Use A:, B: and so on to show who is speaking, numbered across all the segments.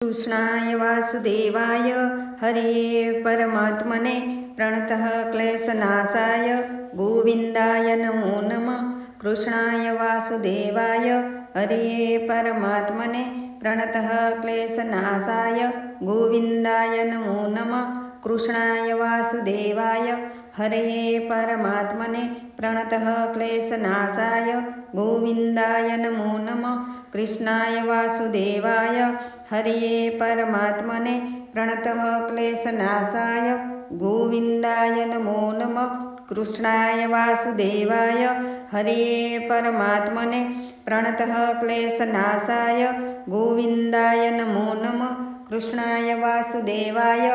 A: कृष्णाय वासुदेवाय हरिये परमात्मने प्रणतः क्लेशनाशाय गोविन्दाय नमो नमः। कृष्णाय वासुदेवाय हरिये परमात्मने प्रणतः क्लेशनाशाय गोविन्दाय नमो नमः। कृष्णाय वासुदेवाय हरिये परमात्मने प्रणतः क्लेशनाशाय गोविन्दाय नमो नमः। कृष्णाय वासुदेवाय हरिये परमात्मने प्रणतः क्लेशनाशाय गोविन्दाय नमो नमः। कृष्णाय वासुदेवाय हरिये परमात्मने प्रणतः क्लेशनाशाय गोविन्दाय नमो नमः। कृष्णाय वासुदेवाय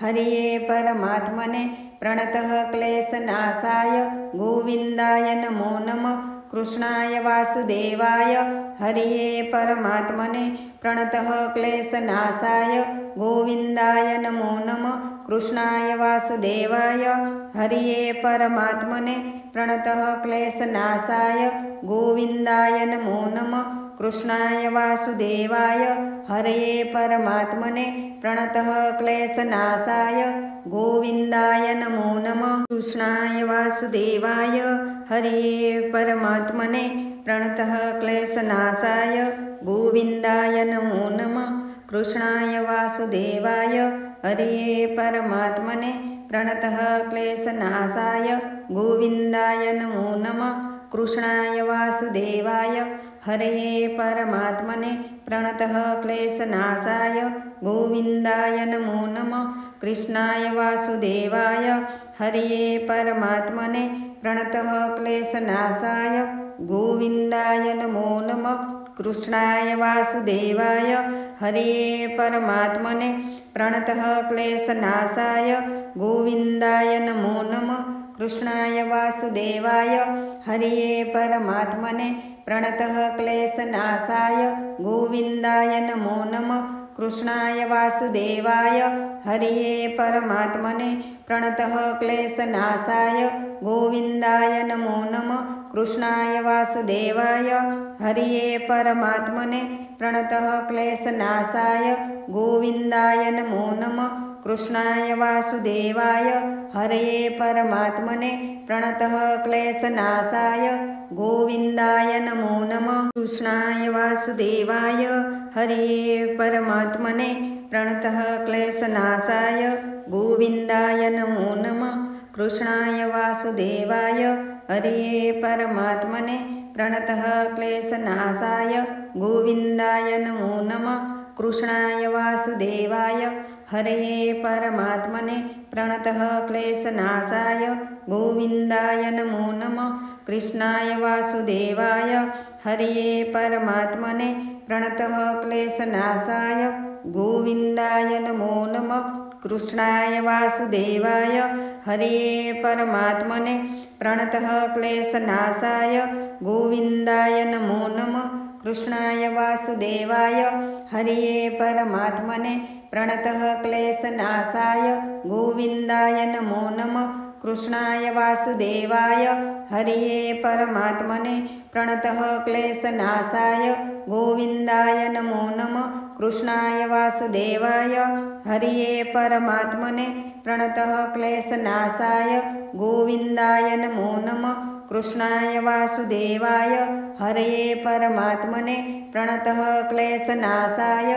A: हरिये परमात्मने प्रणतः क्लेशनाशाय गोविन्दाय नमो नमः। कृष्णाय वासुदेवाय हरिये परमात्मने प्रणतः क्लेशनाशाय गोविन्दाय नमो नमः। कृष्णाय वासुदेवाय हरिये परमात्मने प्रणतः क्लेशनाशाय गोविन्दाय नमो नमः। कृष्णाय वासुदेवाय हरिये परमात्मने प्रणतः क्लेशनाशाय गोविन्दाय नमो नमः। कृष्णाय वासुदेवाय हरिये परमात्मने प्रणतः क्लेशनाशाय गोविन्दाय नमो नमः। कृष्णाय वासुदेवाय हरिये परमात्मने प्रणतः क्लेशनाशाय गोविन्दाय नमो नमः। कृष्णाय वासुदेवाय हरिये परमात्मने प्रणतः क्लेशनाशाय गोविन्दाय नमो नमः। कृष्णाय वासुदेवाय हरिये परमात्मने प्रणतः क्लेशनाशाय गोविन्दाय नमो नमः। कृष्णाय वासुदेवाय हरिये परमात्मने प्रणतः क्लेशनाशाय गोविन्दाय नमो नमः। कृष्णाय वासुदेवाय हरिये परमात्मने प्रणतः क्लेशनाशाय गोविन्दाय नमो नमः। कृष्णाय वासुदेवाय हरिये परमात्मने प्रणतः क्लेशनाशाय गोविन्दाय नमो नमः। कृष्णाय वासुदेवाय हरिये परमात्मने प्रणतः क्लेशनाशाय गोविन्दाय नमो नमः। कृष्णाय वासुदेवाय हरिये परमात्मने प्रणतः क्लेशनाशाय गोविन्दाय नमो नमः। कृष्णाय वासुदेवाय हरिये परमात्मने प्रणतः क्लेशनाशाय गोविन्दाय नमो नमः। कृष्णाय वासुदेवाय हरिये परमात्मने प्रणतः क्लेशनाशाय गोविन्दाय नमो नमः। कृष्णाय वासुदेवाय हरिये परमात्मने प्रणतः क्लेशनाशाय गोविन्दाय नमो नमः। कृष्णाय वासुदेवाय हरिये परमात्मने प्रणतः क्लेशनाशाय गोविन्दाय नमो नमः। कृष्णाय वासुदेवाय हरिये परमात्मने प्रणतः क्लेशनाशाय गोविन्दाय नमो नमः। कृष्णाय वासुदेवाय हरिये परमात्मने प्रणतः क्लेशनाशाय गोविन्दाय नमो नमः। कृष्णाय वासुदेवाय हरिये परमात्मने प्रणतः क्लेशनाशाय गोविन्दाय नमो नमः। कृष्णाय वासुदेवाय हरिये परमात्मने प्रणतः क्लेशनाशाय गोविन्दाय नमो नमः। कृष्णाय वासुदेवाय हरिये परमात्मने प्रणतः क्लेशनाशाय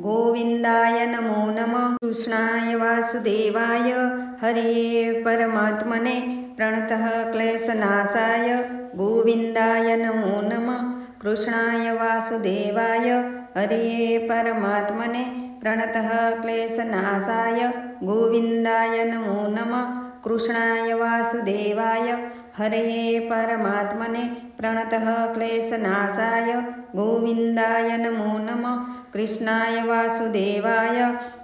A: गोविन्दाय नमो नमः। कृष्णाय वासुदेवाय हरिये परमात्मने प्रणतः क्लेशनाशाय गोविन्दाय नमो नमः। कृष्णाय वासुदेवाय हरिये परमात्मने प्रणतः क्लेशनाशाय गोविन्दाय नमो नमः। कृष्णाय वासुदेवाय हरिये परमात्मने प्रणतः क्लेशनाशाय गोविन्दाय नमो नमः। कृष्णाय वासुदेवाय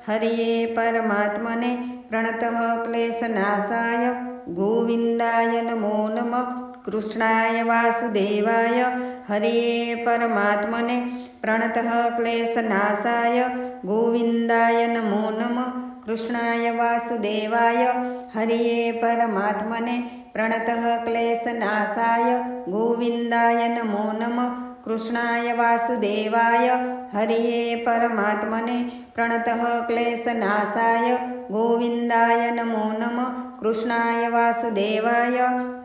A: हरिये परमात्मने प्रणतः क्लेशनाशाय गोविन्दाय नमो नमः। कृष्णाय वासुदेवाय हरिये परमात्मने प्रणतः क्लेशनाशाय गोविन्दाय नमो नमः। कृष्णाय वासुदेवाय हरिये परमात्मने प्रणतः क्लेशनाशाय गोविन्दाय नमो नमः। कृष्णाय वासुदेवाय हरिये परमात्मने प्रणतः क्लेशनाशाय गोविन्दाय नमो नमः कृष्णाय वासुदेवाय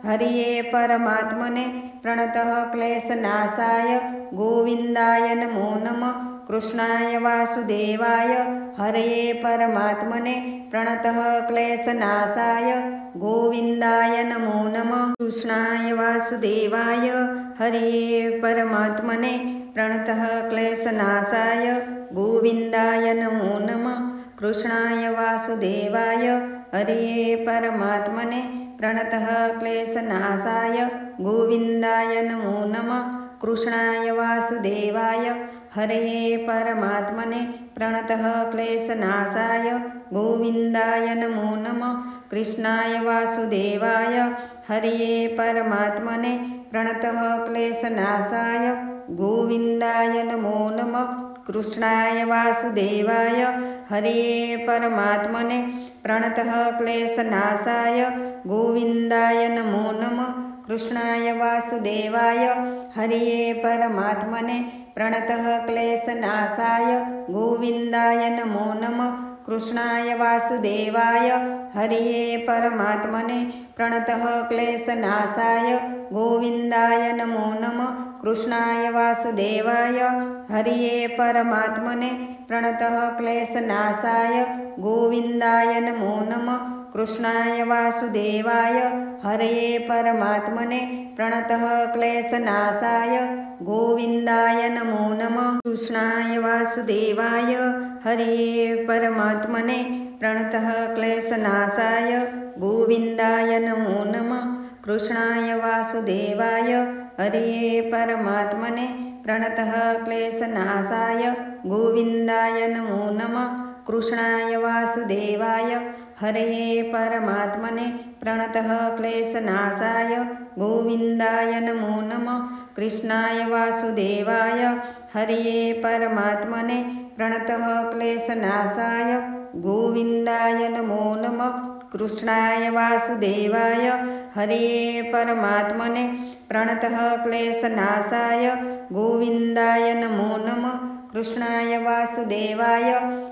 A: हरिये परमात्मने प्रणतः क्लेशनाशाय गोविन्दाय नमो नमः कृष्णाय वासुदेवाय हरये परमात्मने प्रणतः क्लेशनाशाय गोविन्दाय नमो नमः कृष्णाय वासुदेवाय हरये परमात्मने प्रणतः क्लेशनाशाय गोविन्दाय नमो नमः कृष्णाय वासुदेवाय हरये परमात्मने प्रणतः क्लेशनाशाय गोविन्दाय नमो नमः कृष्णाय वासुदेवाय हरये परमात्मने प्रणतः क्लेशनाशाय गोविन्दाय नमो नमः कृष्णाय वासुदेवाय हरये परमात्मने प्रणतः क्लेशनाशाय गोविन्दाय नमो नमः कृष्णाय वासुदेवाय हरये परमात्मने प्रणतः क्लेशनाशाय गोविन्दाय नमो नमः कृष्णाय वासुदेवाय हरये परमात्मने प्रणतः क्लेशनाशाय गोविन्दाय नमो नमः कृष्णाय वासुदेवाय हरये परमात्मने प्रणतः क्लेशनाशाय गोविन्दाय नमो नमः कृष्णाय वासुदेवाय हरये परमात्मने प्रणतः क्लेशनाशाय गोविन्दाय नमो नमः कृष्णाय वासुदेवाय हरये परमात्मने प्रणतः क्लेशनाशाय गोविन्दाय नमो नमः कृष्णाय वासुदेवाय हरये परमात्मने प्रणतः क्लेशनाशाय गोविन्दाय नमो नमः कृष्णाय वासुदेवाय हरये परमात्मने प्रणतः क्लेशनाशाय गोविन्दाय नमो नमः कृष्णाय वासुदेवाय हरये परमात्मने प्रणतः क्लेशनाशाय गोविन्दाय नमो नमः कृष्णाय वासुदेवाय हरये परमात्मने प्रणतः क्लेशनाशाय गोविन्दाय नमो नमः कृष्णाय वासुदेवाय हरये परमात्मने प्रणतः क्लेशनाशाय गोविन्दाय नमो नमः कृष्णाय वासुदेवाय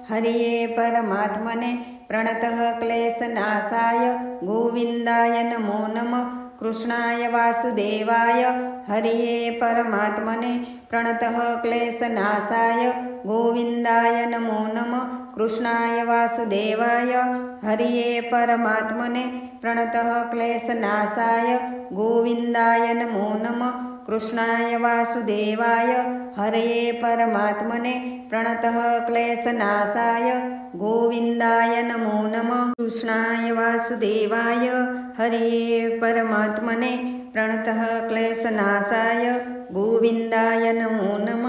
A: हरये परमात्मने प्रणतः क्लेशनाशाय गोविन्दाय नमो नमः कृष्णाय वासुदेवाय हरये परमात्मने प्रणतः क्लेशनाशाय गोविन्दाय नमो नमः कृष्णाय वासुदेवाय हरये परमात्मने प्रणतः क्लेशनाशाय गोविन्दाय नमो नमः कृष्णाय वासुदेवाय हरये परमात्मने प्रणतः क्लेशनाशाय गोविन्दाय नमो नमः कृष्णाय वासुदेवाय हरये परमात्मने प्रणतः क्लेशनाशाय गोविन्दाय नमो नमः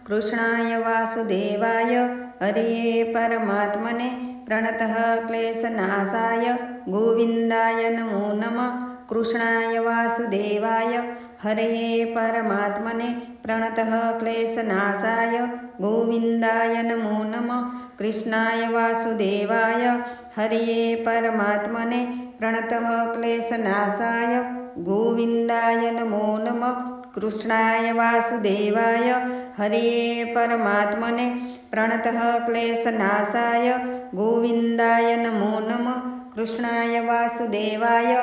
A: कृष्णाय वासुदेवाय हरये परमात्मने प्रणतः क्लेशनाशाय गोविन्दाय नमो नमः कृष्णाय वासुदेवाय हरये परमात्मने प्रणतः क्लेशनाशाय गोविन्दाय नमो नमः कृष्णाय वासुदेवाय हरये परमात्मने प्रणतः क्लेशनाशाय गोविन्दाय नमो नमः कृष्णाय वासुदेवाय हरये परमात्मने प्रणतः क्लेशनाशाय गोविन्दाय नमो नमः कृष्णाय वासुदेवाय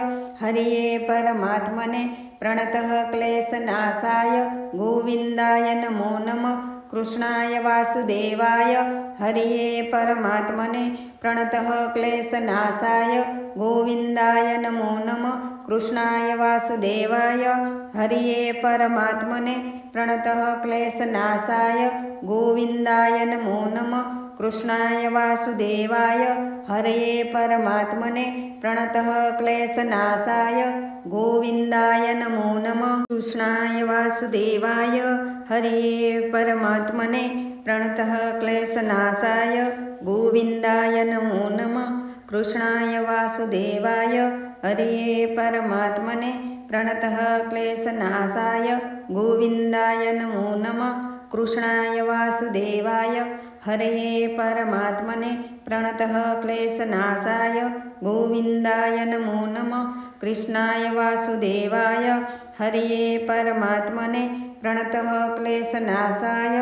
A: हरये परमात्मने प्रणतः क्लेशनाशाय गोविन्दाय नमो नमः कृष्णाय वासुदेवाय हरये परमात्मने प्रणतः क्लेशनाशाय गोविन्दाय नमो नमः कृष्णाय वासुदेवाय हरये परमात्मने प्रणतः क्लेशनाशाय गोविन्दाय नमो नमः कृष्णाय वासुदेवाय हरये परमात्मने प्रणतः क्लेशनाशाय गोविन्दाय नमो नमः कृष्णाय वासुदेवाय हरये परमात्मने प्रणतः क्लेशनाशाय गोविन्दाय नमो नमः कृष्णाय वासुदेवाय हरये परमात्मने प्रणतः क्लेशनाशाय गोविन्दाय नमो नमः कृष्णाय वासुदेवाय हरये परमात्मने प्रणतः क्लेशनाशाय गोविन्दाय नमो नमः। कृष्णाय वासुदेवाय हरये परमात्मने प्रणतः क्लेशनाशाय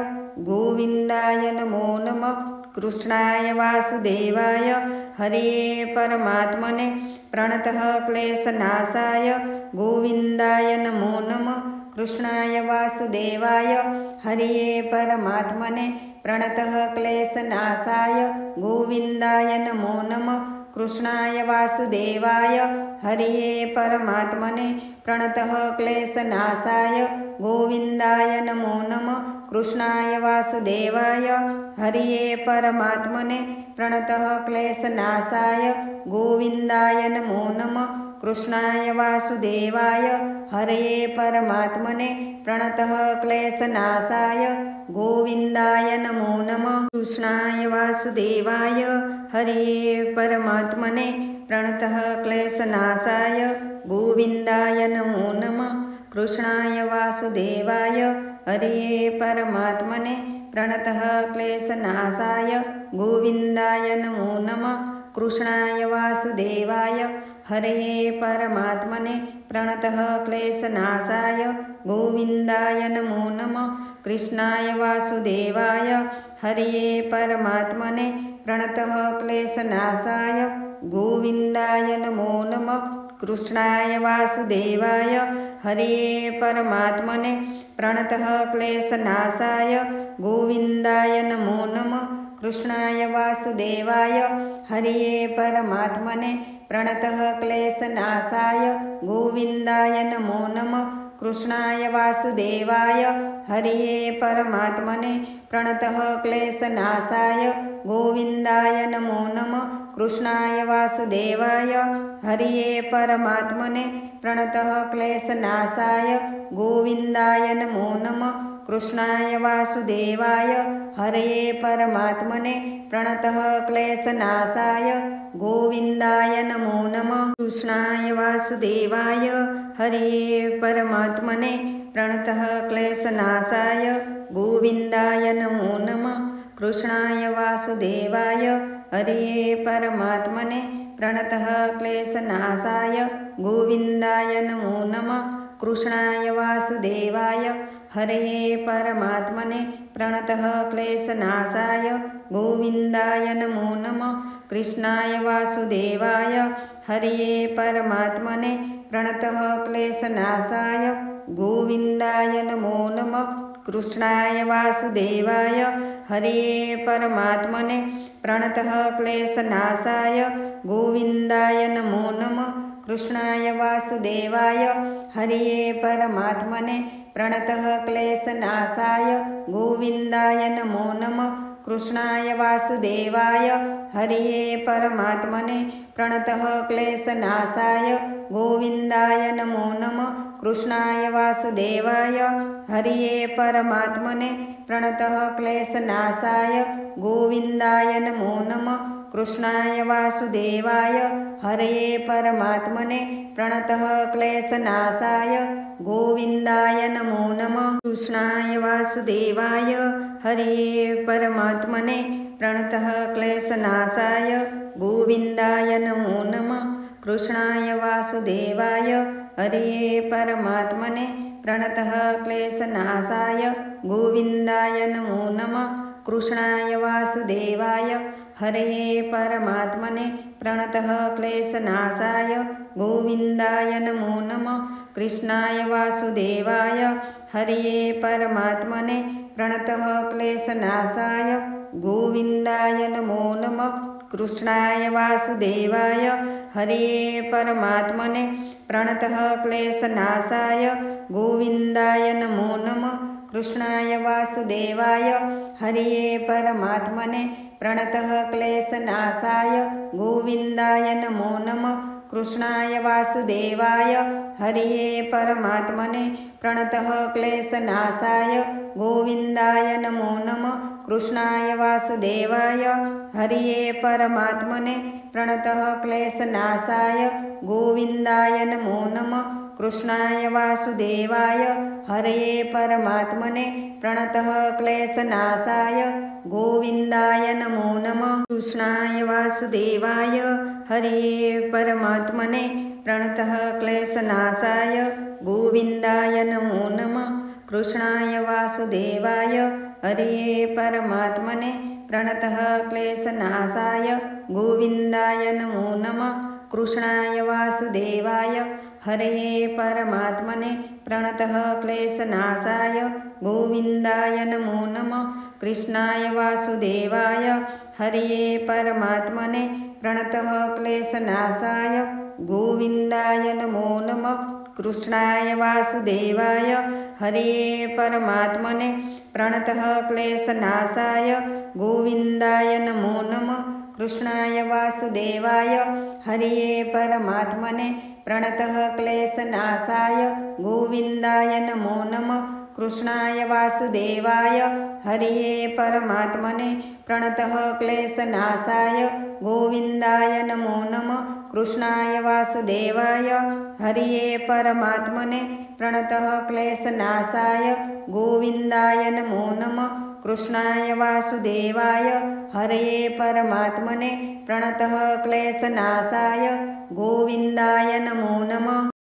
A: गोविन्दाय नमो नमः। कृष्णाय वासुदेवाय हरये परमात्मने प्रणतः क्लेशनाशाय गोविन्दाय नमो नमः। कृष्णाय वासुदेवाय हरये परमात्मने प्रणतः क्लेशनाशाय गोविन्दाय नमो नमः। कृष्णाय वासुदेवाय हरये परमात्मने प्रणतः क्लेशनाशाय गोविन्दाय नमो नमः। कृष्णाय वासुदेवाय हरये परमात्मने प्रणतः क्लेशनाशाय गोविन्दाय नमो नमः। कृष्णाय वासुदेवाय हरये परमात्मने प्रणतः क्लेशनाशाय गोविन्दाय नमो नमः। कृष्णाय वासुदेवाय हरये परमात्मने प्रणतः क्लेशनाशाय गोविन्दाय नमो नमः। कृष्णाय वासुदेवाय हरये परमात्मने प्रणतः क्लेशनाशाय गोविन्दाय नमो नमः। कृष्णाय वासुदेवाय हरये परमात्मने प्रणतः क्लेशनाशाय गोविन्दाय नमो नमः। कृष्णाय वासुदेवाय हरये परमात्मने प्रणतः क्लेशनाशाय गोविन्दाय नमो नमः। कृष्णाय वासुदेवाय हरये परमात्मने प्रणतः क्लेशनाशाय गोविन्दाय नमो नमः। कृष्णाय वासुदेवाय हरये परमात्मने प्रणतः क्लेशनाशाय गोविन्दाय नमो नमः। कृष्णाय वासुदेवाय हरये परमात्मने प्रणतः क्लेशनाशाय गोविन्दाय नमो नमः। कृष्णाय वासुदेवाय हरये परमात्मने प्रणतः क्लेशनाशाय गोविन्दाय नमो नमः। कृष्णाय वासुदेवाय हरये परमात्मने प्रणतः क्लेशनाशाय गोविन्दाय नमो नमः। कृष्णाय वासुदेवाय हरये परमात्मने प्रणतः क्लेशनाशाय गोविन्दाय नमो नमः। कृष्णाय वासुदेवाय हरये परमात्मने प्रणतः क्लेशनाशाय गोविन्दाय नमो नमः। कृष्णाय वासुदेवाय हरये परमात्मने प्रणतः क्लेशनाशाय गोविन्दाय नमो नमः। कृष्णाय वासुदेवाय हरये परमात्मने प्रणतः क्लेशनाशाय गोविन्दाय नमो नमः। कृष्णाय वासुदेवाय हरये परमात्मने प्रणतः क्लेशनाशाय गोविन्दाय नमो नमः। कृष्णाय वासुदेवाय हरये परमात्मने प्रणतः क्लेशनाशाय गोविन्दाय नमो नमः। कृष्णाय वासुदेवाय हरये परमात्मने प्रणतः क्लेशनाशाय गोविन्दाय नमो नमः। कृष्णाय वासुदेवाय हरये परमात्मने प्रणतः क्लेशनाशाय गोविन्दाय नमो नमः। कृष्णाय वासुदेवाय हरये परमात्मने प्रणतः क्लेशनाशाय गोविन्दाय नमो नमः। कृष्णाय वासुदेवाय हरये परमात्मने प्रणतः क्लेशनाशाय गोविन्दाय नमो नमः। कृष्णाय वासुदेवाय हरये परमात्मने प्रणतः क्लेशनाशाय गोविन्दाय नमो नमः। कृष्णाय वासुदेवाय हरये परमात्मने प्रणतः क्लेशनाशाय गोविन्दाय नमो नमः। कृष्णाय वासुदेवाय हरये परमात्मने प्रणतः क्लेशनाशाय गोविन्दाय नमो नमः। कृष्णाय वासुदेवाय हरये परमात्मने प्रणतः क्लेशनाशाय गोविन्दाय नमो नमः। कृष्णाय वासुदेवाय हरये परमात्मने प्रणतः क्लेशनाशाय गोविन्दाय नमो नमः। कृष्णाय वासुदेवाय हरये परमात्मने प्रणतः क्लेशनाशाय गोविन्दाय नमो नमः। कृष्णाय वासुदेवाय हरये परमात्मने प्रणतः क्लेशनाशाय गोविन्दाय नमो नमः। कृष्णाय वासुदेवाय हरये परमात्मने प्रणतः क्लेशनाशाय गोविन्दाय नमो नमः। कृष्णाय वासुदेवाय हरये परमात्मने प्रणतः क्लेशनाशाय गोविन्दाय नमो नमः। कृष्णाय वासुदेवाय हरये परमात्मने प्रणतः क्लेशनाशाय गोविन्दाय नमो नमः। कृष्णाय वासुदेवाय हरये परमात्मने प्रणतः क्लेशनाशाय गोविन्दाय नमो नमः। कृष्णाय वासुदेवाय हरये परमात्मने प्रणतः क्लेशनाशाय गोविन्दाय नमो नमः। कृष्णाय वासुदेवाय हरये परमात्मने प्रणतः क्लेशनाशाय गोविन्दाय नमो नमः। कृष्णाय वासुदेवाय हरये परमात्मने प्रणतः क्लेशनाशाय गोविन्दाय नमो नमः। कृष्णाय वासुदेवाय हरये परमात्मने प्रणतः क्लेशनाशाय गोविन्दाय नमो नमः। कृष्णाय वासुदेवाय हरये परमात्मने प्रणतः क्लेशनाशाय गोविन्दाय नमो नमः। कृष्णाय वासुदेवाय हरये परमात्मने प्रणतः क्लेशनाशाय गोविन्दाय नमो नमः।